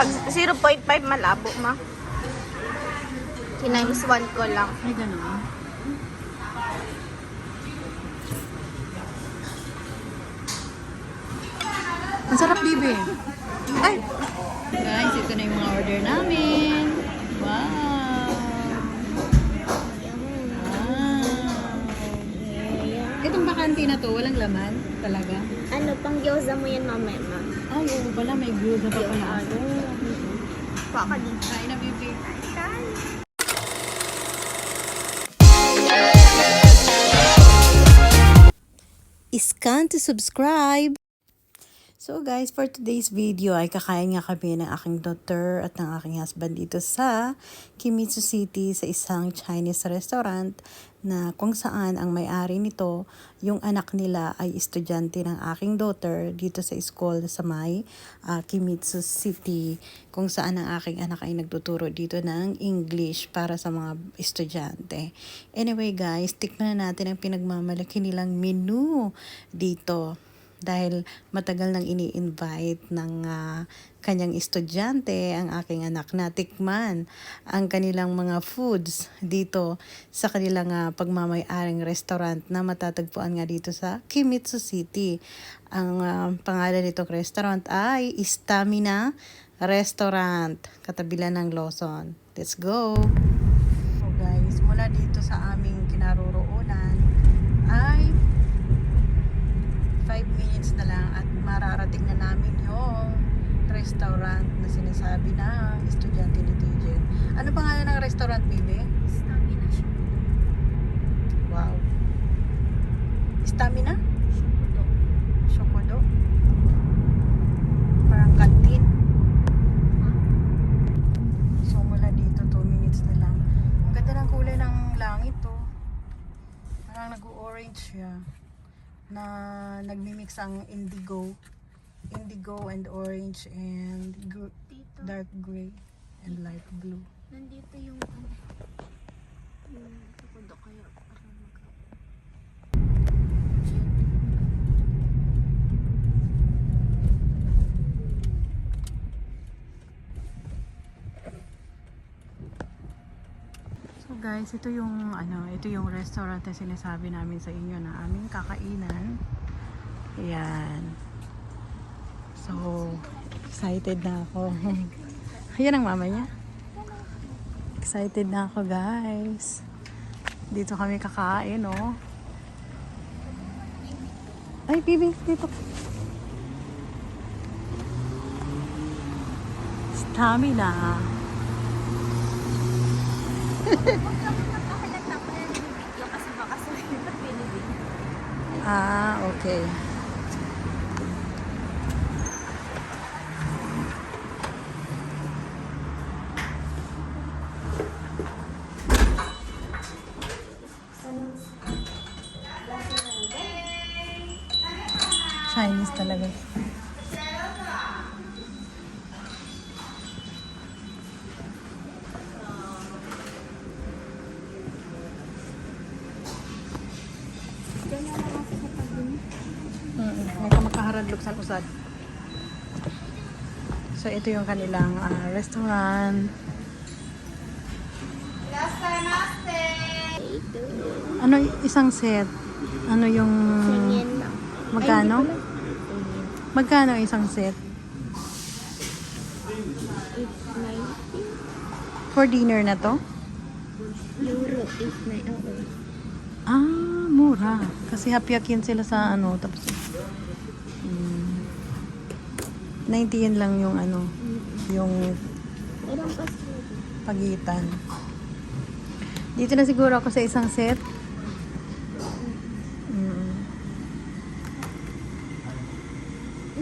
Pag 0.5 malabo, ma. Times 1 ko lang. Ay, ganun. Ang sarap, bibi. Ay! Guys, ito na yung mga order namin. Wow! Wow! Itong bakante na to, walang laman talaga. Ano, pang gyoza mo yan mamaya, ma. Ay, oo pala, may gyoza pa pala. Baka din. Kain na, bibi. Scan to subscribe. So guys, for today's video ay kakain nga kami ng aking daughter at ng aking husband dito sa Kimitsu City sa isang Chinese restaurant na kung saan ang may-ari nito, yung anak nila ay estudyante ng aking daughter dito sa school sa may Kimitsu City, kung saan ang aking anak ay nagtuturo dito ng English para sa mga estudyante. Anyway guys, tikman na natin ang pinagmamalaki nilang menu dito. Dahil matagal nang ini-invite ng kanyang estudyante, ang aking anak, na tikman ang kanilang mga foods dito sa kanilang pagmamay-aring restaurant na matatagpuan nga dito sa Kimitsu City. Ang pangalan nitong restaurant ay Stamina Restaurant, katabilan ng Lawson. Let's go! So guys, mula dito sa aming kinaroroonan ay 5 minutes na lang at mararating na namin yung restaurant na sinasabi ng estudyante ni Tijen. Ano pangalan ng restaurant, baby? Stamina siya. Wow. Stamina? Shukudo. Shokodo? Parang kantin. So mula dito 2 minutes na lang. Ang ganda ng kulay ng langit to. Parang nag-orange siya. Na nagmimix ang indigo and orange and Dito. dark gray and light blue. Nandito yung shukudo kaya parang So guys, ito yung restaurant na sinasabi namin sa inyo na aming kakainan. Ayan. So, excited na ako. Ayan ang mama niya. Excited na ako, guys. Dito kami kakain, oh. Ay, bibi, dito. Stamina. Okay. Chinese talaga. May kamakaharadlog sa usad. So ito yung kanilang restaurant. Ano isang set? Ano yung magkano? Magkano isang set? 890 For dinner na to? euro 890. Mura. Kasi hapyakin sila sa tapos 90 yen lang yung yung Ilang pas pagitan. Dito na siguro ako sa isang set.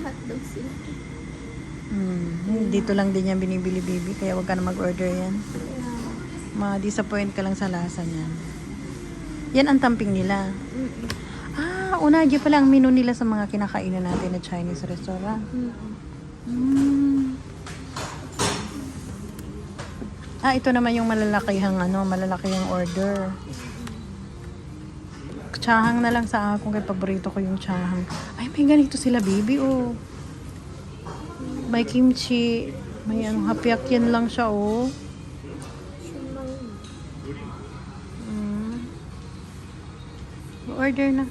hotdog sila. Dito lang din yan binibili, baby. Kaya wag ka na mag-order yan. Ma-disappoint ka lang sa lasa niyan. Yan ang tamping nila. Unagi pala ang menu nila sa mga kinakainan natin na Chinese restaurant. Ito naman yung malalakihang order. Chahang na lang sa akin, kaya paborito ko yung chahang. Ay, may ganito sila, baby, oh. May kimchi, May ano, hapyak yan lang siya, oh. Order na.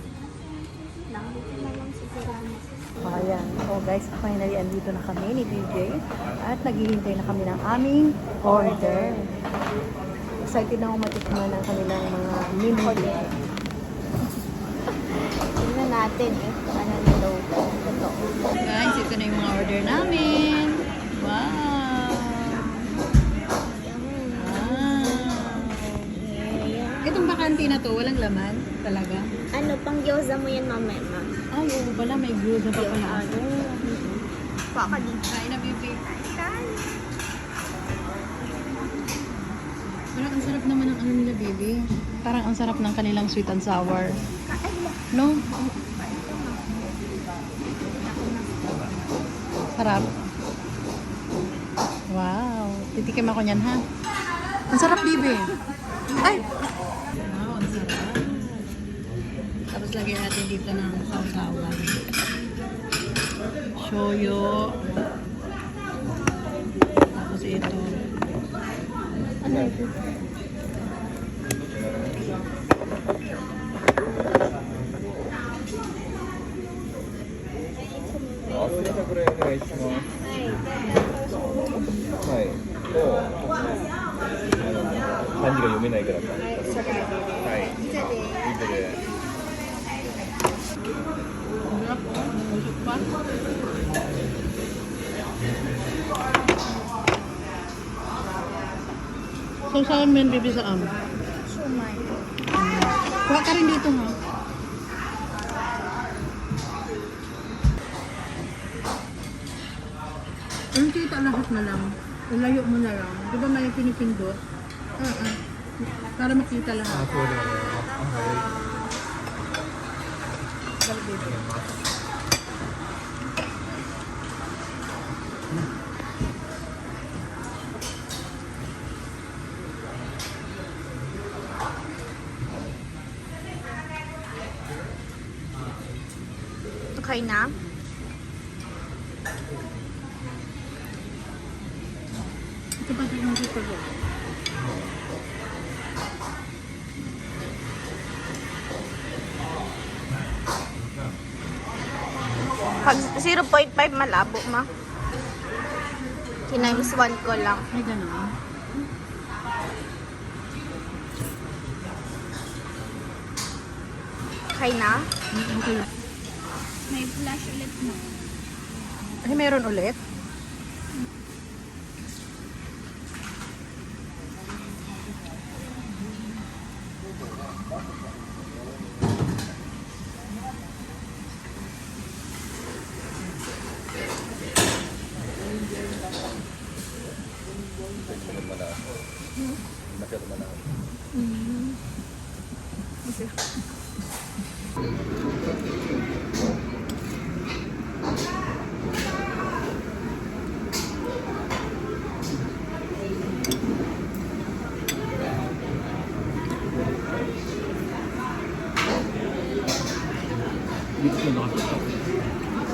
Ayan. So guys, finally andito na kami ni DJ at naghihintay na kami ng aming order. Excited na ako matikman ng kanilang mga menu. Tingnan natin kung ano na daw. Totoo. Guys, ito na yung mga order namin. Wow! Itong bakante na to, walang laman talaga. Ano, pang gyoza mo yan mamaya, ma'am. Ay, oo pala, may gyoza pa pala ako. Baka din. Kain na, baby. Parang ang sarap naman ng ano nila, baby. Parang ang sarap ng kanilang sweet and sour. No? Sarap. Wow. Titikim ako niyan, ha? Ang sarap, baby. Ay! Wow, ang sarap. Tapos lagyan natin dito ng sausawan. Shoyo. Tapos ito. Ano ito? Sarap. Usok pa. Sausawan mo yan, baby, sa Shumai. Kuha ka rin dito, ha? Ang kita lahat na lang. Ilayo mo na lang. Di ba may pinipindot? Para makita lahat. Dali, baby. Okay na? Ito pa yung gusto ko. Pag 0.5 malabo, ma. Times 1 ko lang. Ay, gano'n. Okay na? Okay. May flash ulit mo. Ay, meron ulit?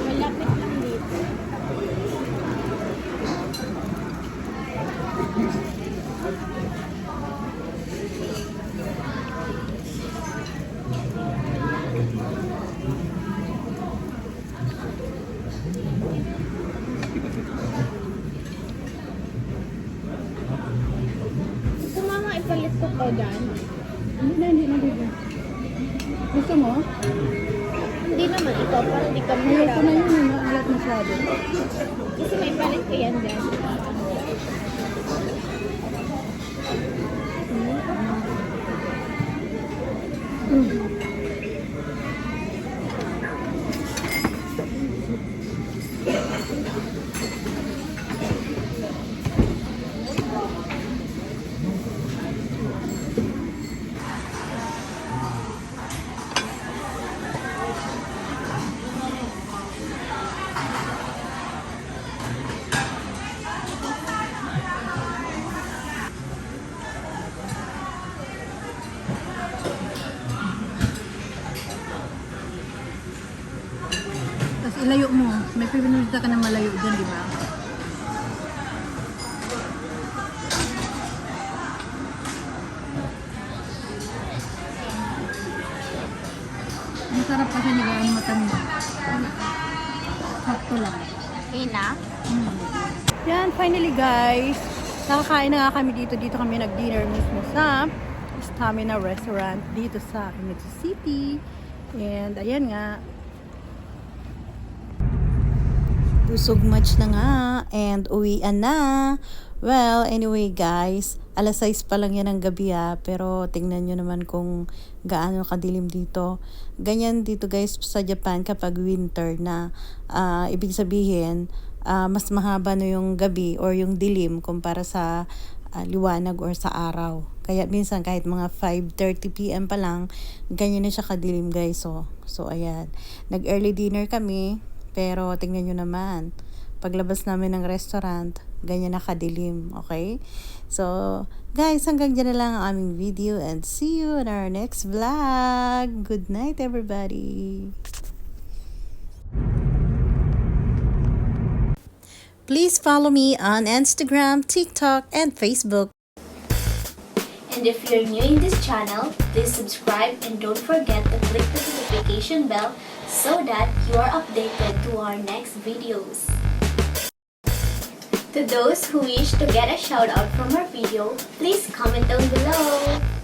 Malapit lang dito. Gusto mama ipalit ko to dyan? Hindi na, baby. Gusto mo? Hindi naman ikaw, parang di ka Ayoko na mahirap. yun, maalat masyado. Kasi may palit ko yan dyan. Tapos ilayo mo. May pinunta ka ng malayo dyan, di ba? masarap kasi hindi gaano matanda. Sakto lang. Ina. Yan, finally guys. Nakakain na nga kami dito. Dito kami nag-dinner mismo sa Stamina Restaurant dito sa Metro City. And ayan nga. Busog much na nga. And uwian na. Well, anyway guys, alas 6 pa lang yan ng gabi pero tingnan nyo naman kung gaano kadilim dito. Ganyan dito guys sa Japan kapag winter na. Ibig sabihin, mas mahaba na yung gabi or yung dilim kumpara sa liwanag or sa araw. Kaya minsan kahit mga 5:30 PM pa lang, ganyan na siya kadilim guys. So ayan, nag-early dinner kami pero tingnan nyo naman. Paglabas namin ng restaurant, ganyan na kadilim, okay? So, guys, hanggang dyan na lang ang aming video and see you in our next vlog. Good night, everybody. Please follow me on Instagram, TikTok, and Facebook. And if you're new in this channel, please subscribe and don't forget to click the notification bell so that you are updated to our next videos. To those who wish to get a shout out from our video, please comment down below.